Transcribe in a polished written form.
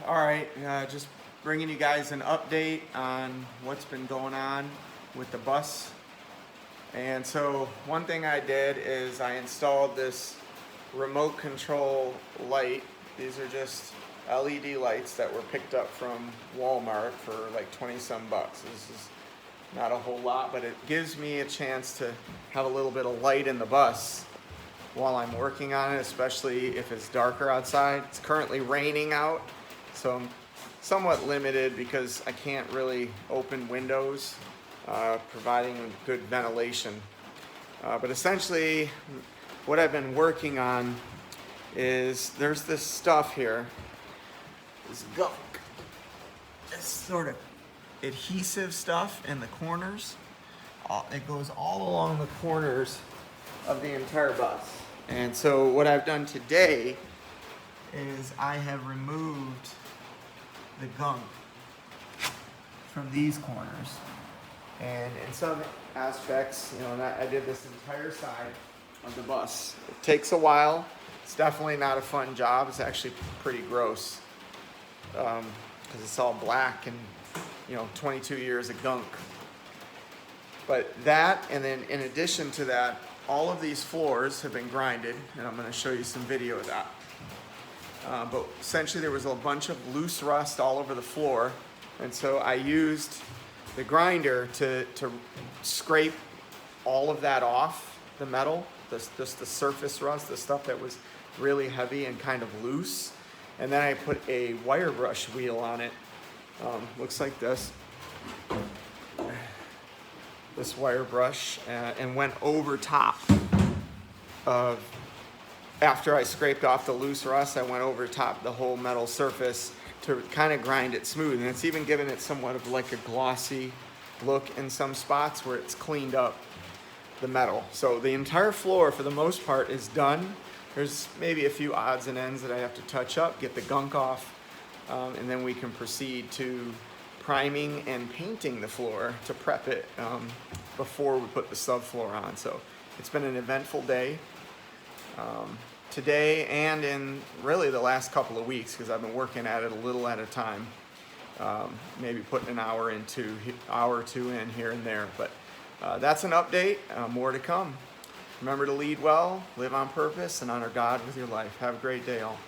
All right, just bringing you guys an update on what's been going on with the bus. And so one thing I did is I installed this remote control light. These are just LED lights that were picked up from Walmart for like 20 some bucks. This is not a whole lot, but it gives me a chance to have a little bit of light in the bus while I'm working on it, especially if it's darker outside. It's currently raining out, so I'm somewhat limited because I can't really open windows, providing good ventilation. But essentially, what I've been working on is there's this stuff here, this gunk, this sort of adhesive stuff in the corners. It goes all along the corners of the entire bus. And so what I've done today is I have removed the gunk from these corners. And in some aspects, I did this entire side of the bus. It takes a while. It's definitely not a fun job. It's actually pretty gross because it's all black and 22 years of gunk. But that, and then in addition to that, all of these floors have been grinded, and I'm going to show you some video of that. But essentially there was a bunch of loose rust all over the floor, and so I used the grinder to scrape all of that off the metal, just the surface rust, the stuff that was really heavy and kind of loose. And then I put a wire brush wheel on it. Looks like this wire brush, and went over top of, after I scraped off the loose rust, I went over top the whole metal surface to kind of grind it smooth. And it's even given it somewhat of like a glossy look in some spots where it's cleaned up the metal. So the entire floor for the most part is done. There's maybe a few odds and ends that I have to touch up, get the gunk off, and then we can proceed to priming and painting the floor to prep it before we put the subfloor on. So it's been an eventful day today, and in really the last couple of weeks, because I've been working at it a little at a time, maybe putting an hour or two in here and there. But that's an update. More to come. Remember to lead well, live on purpose, and honor God with your life. Have a great day, all.